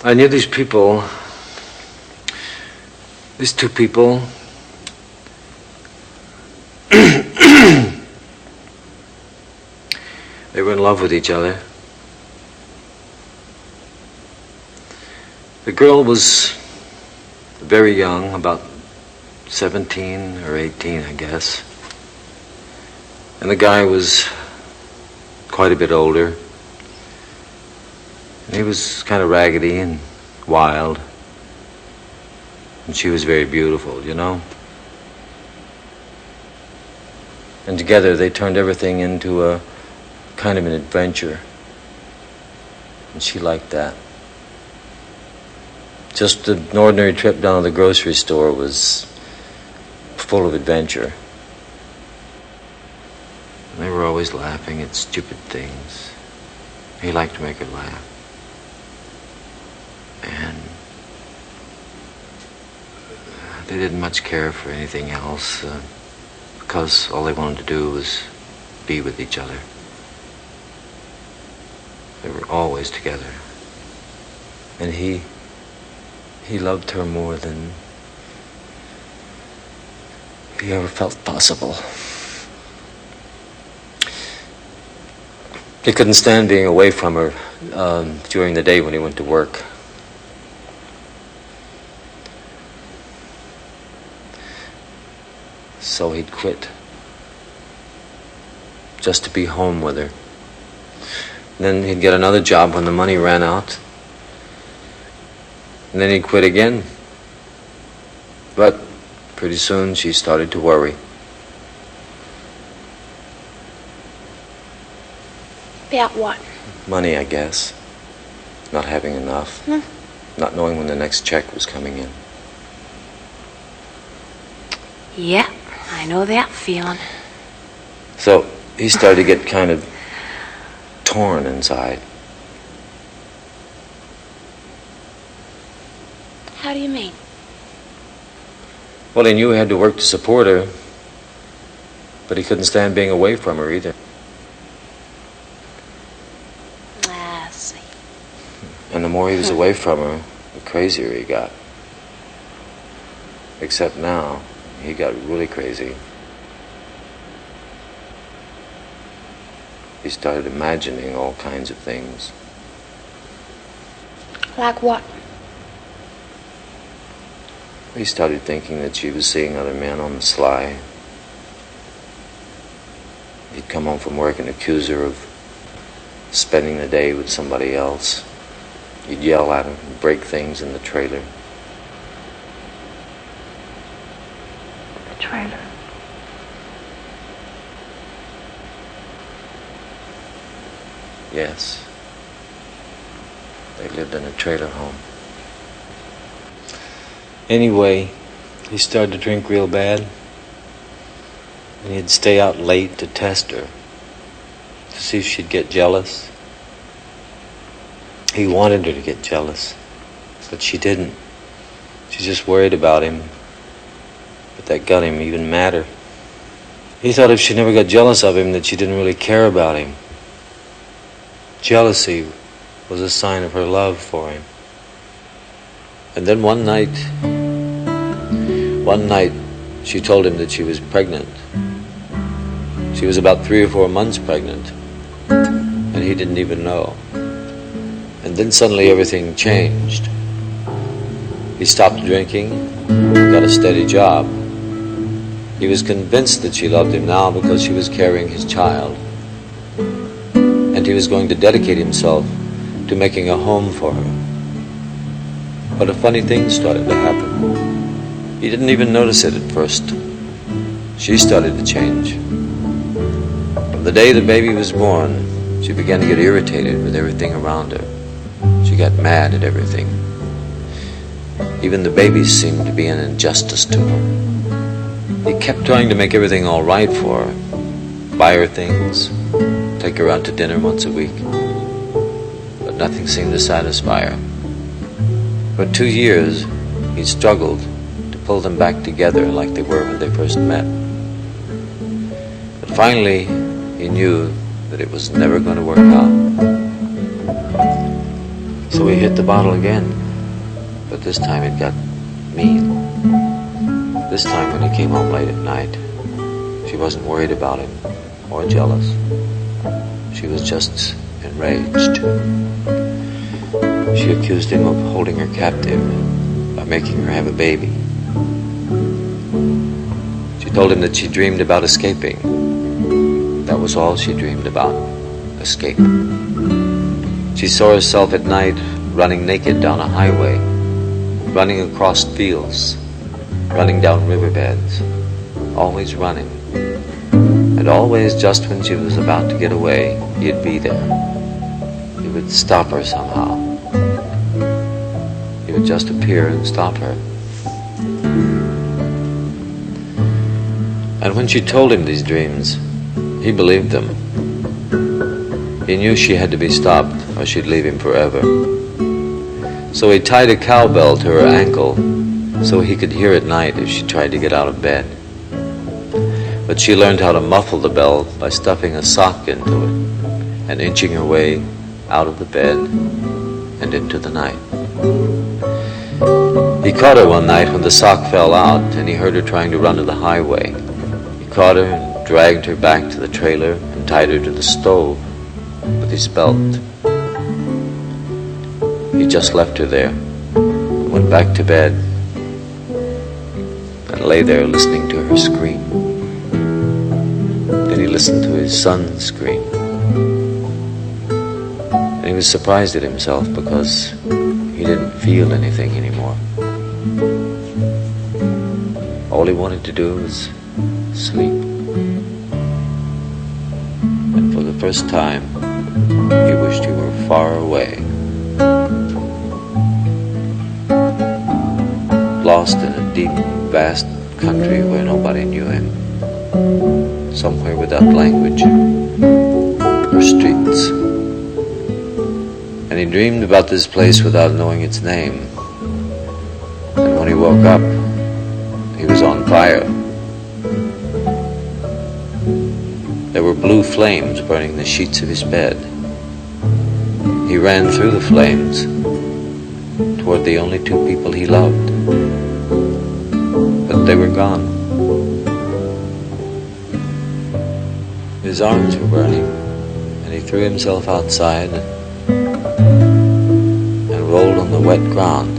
I knew these people, these two people. They were in love with each other. The girl was very young, about 17 or 18, I guess. And the guy was quite a bit older. And he was kind of raggedy and wild. And she was very beautiful, you know. And together they turned everything into a kind of an adventure. And she liked that. Just an ordinary trip down to the grocery store was full of adventure. And they were always laughing at stupid things. He liked to make her laugh. And they didn't much care for anything else because all they wanted to do was be with each other. They were always together. And he loved her more than he ever felt possible. He couldn't stand being away from her during the day when he went to work. So he'd quit just to be home with her. And then he'd get another job when the money ran out. And then he'd quit again. But pretty soon she started to worry. About what? Money, I guess. Not having enough. Not knowing when the next check was coming in. Yeah, I know that feeling. So he started to get kind of torn inside. How do you mean? Well, he knew he had to work to support her, but he couldn't stand being away from her either. I see. And the more he was away from her, the crazier he got. Except now, he got really crazy. He started imagining all kinds of things. Like what? He started thinking that she was seeing other men on the sly. He'd come home from work and accuse her of spending the day with somebody else. He'd yell at her and break things in the trailer. The trailer? Yes. They lived in a trailer home. Anyway, he started to drink real bad. And he'd stay out late to test her, to see if she'd get jealous. He wanted her to get jealous, but she didn't. She just worried about him. But that got him even madder. He thought if she never got jealous of him, that she didn't really care about him. Jealousy was a sign of her love for him. And then one night, she told him that she was pregnant. She was about 3 or 4 months pregnant, and he didn't even know. And then suddenly everything changed. He stopped drinking, got a steady job. He was convinced that she loved him now because she was carrying his child. And he was going to dedicate himself to making a home for her. But a funny thing started to happen. He didn't even notice it at first. She started to change. From the day the baby was born, she began to get irritated with everything around her. She got mad at everything. Even the babies seemed to be an injustice to her. He kept trying to make everything all right for her. Buy her things, take her out to dinner once a week. But nothing seemed to satisfy her. For 2 years, he struggled to pull them back together like they were when they first met. But finally, he knew that it was never going to work out. So he hit the bottle again, but this time it got mean. This time when he came home late at night, she wasn't worried about him or jealous. She was just enraged. She accused him of holding her captive by making her have a baby. She told him that she dreamed about escaping. That was all she dreamed about, escape. She saw herself at night running naked down a highway, running across fields, running down riverbeds, always running. And always just when she was about to get away, he'd be there. He would stop her somehow. He would just appear and stop her. And when she told him these dreams, he believed them. He knew she had to be stopped or she'd leave him forever. So he tied a cowbell to her ankle so he could hear at night if she tried to get out of bed. But she learned how to muffle the bell by stuffing a sock into it and inching her way out of the bed and into the night. He caught her one night when the sock fell out and he heard her trying to run to the highway. He caught her and dragged her back to the trailer and tied her to the stove with his belt. He just left her there, went back to bed, and lay there listening to her scream. Then he listened to his son scream. And he was surprised at himself because he didn't feel anything anymore. All he wanted to do was sleep. And for the first time, he wished he were far away, lost in a deep, vast country where nobody knew him, somewhere without language or streets. And he dreamed about this place without knowing its name. And when he woke up, he was on fire. There were blue flames burning the sheets of his bed. He ran through the flames toward the only two people he loved. But they were gone. His arms were burning, and he threw himself outside and rolled on the wet ground.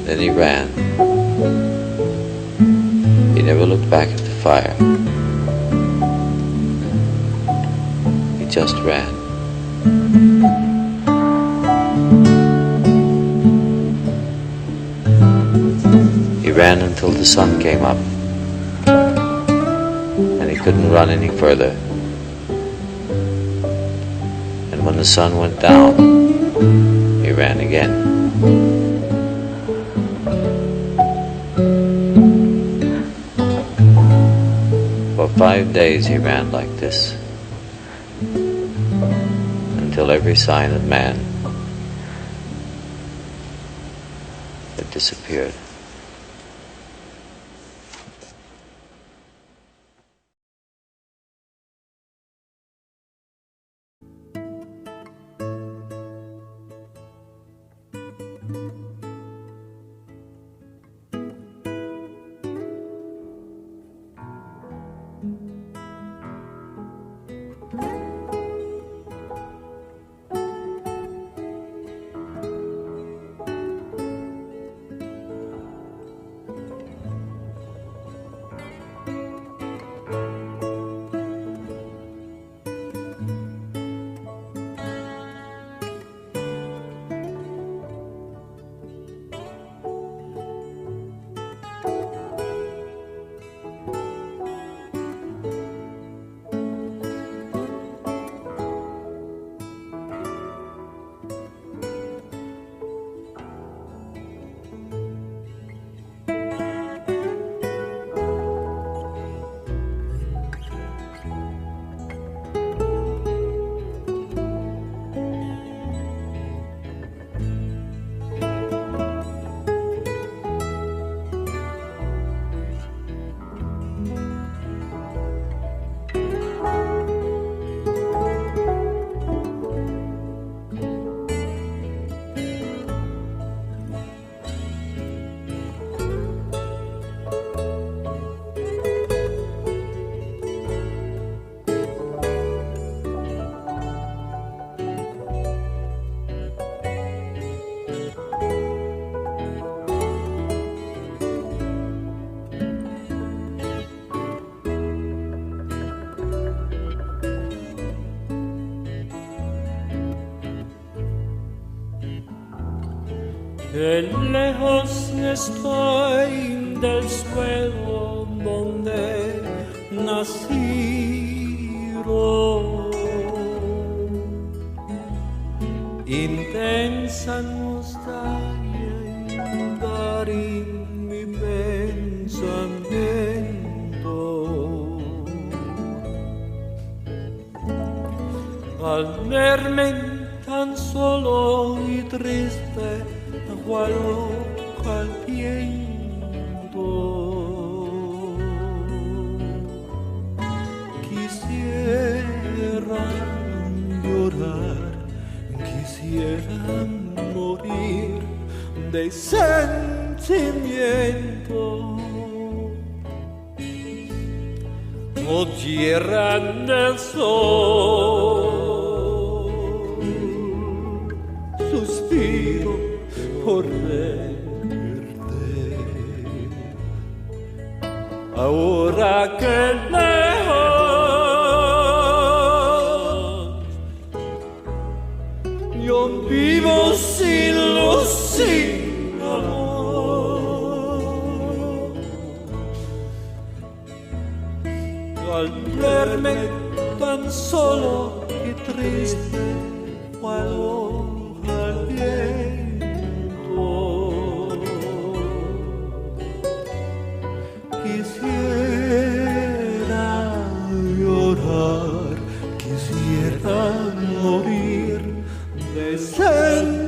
Then he ran. He never looked back at the fire. He just ran. He ran until the sun came up, and he couldn't run any further. And when the sun went down, he ran again. For 5 days he ran like this, until every sign of man had disappeared. que lejos estoy del suelo donde nacieron. Intensa nostalgia inundar en mi pensamiento. Al verme tan solo y triste, cual hoja al viento, quisiera llorar, quisiera morir de sentimiento. Oh tierra del sol, suspiro por verte. Ahora que lejos yo vivo sin luz, sin amor. Al verme tan solo y triste, cual hoja al viento, quisiera llorar, quisiera morir de sentimiento.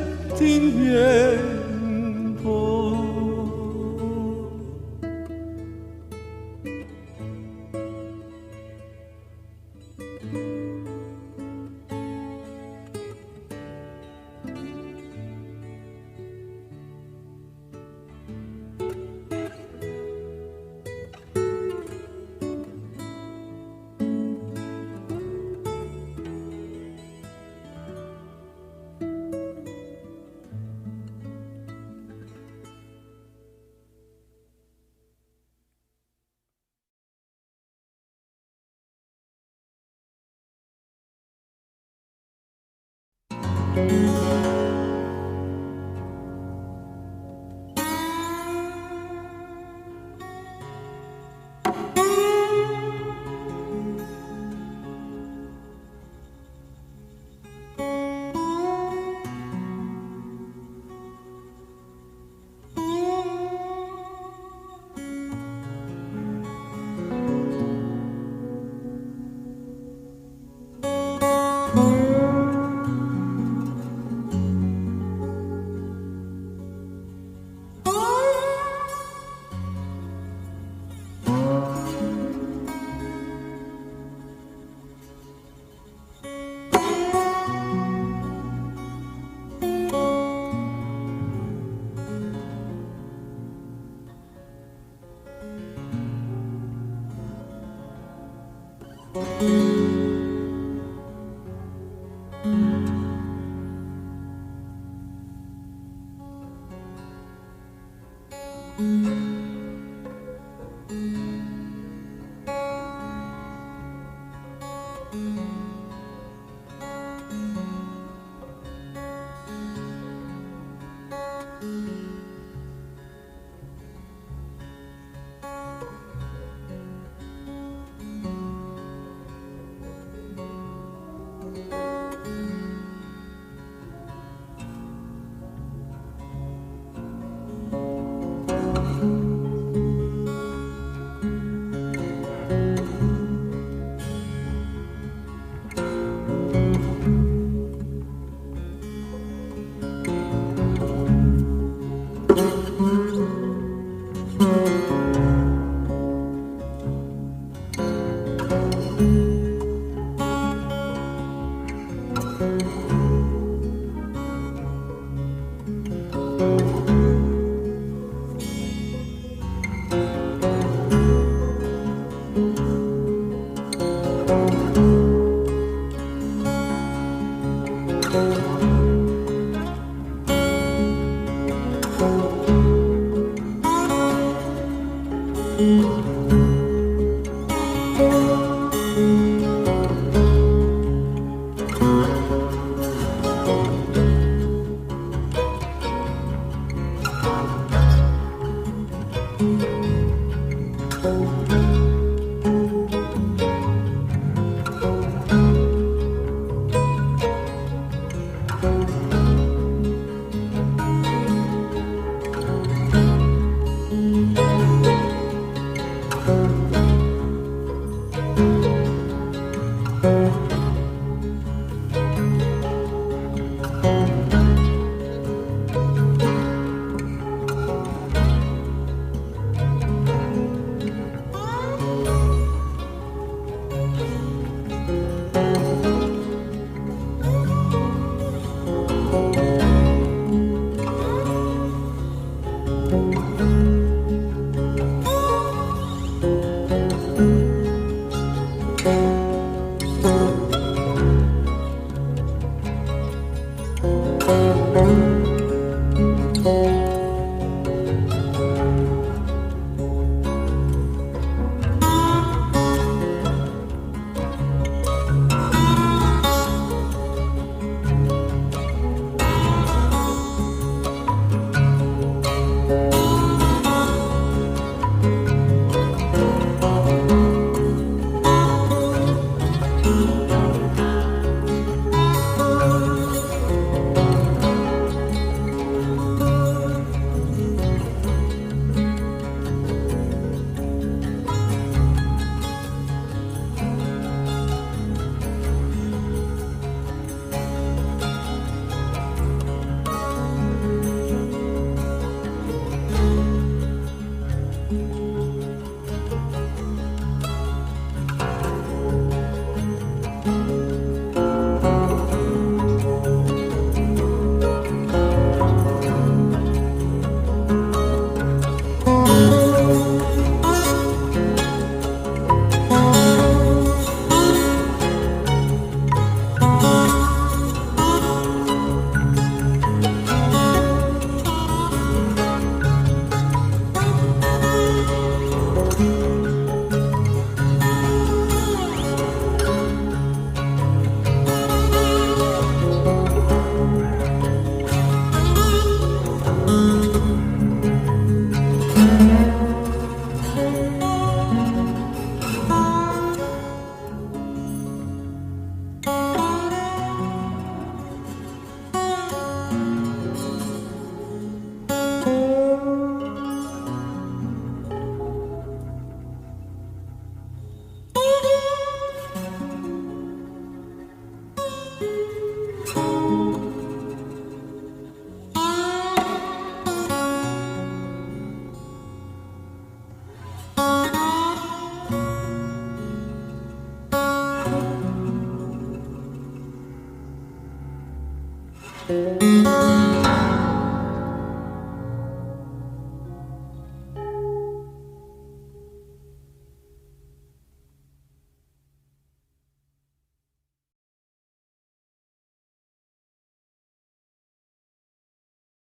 Música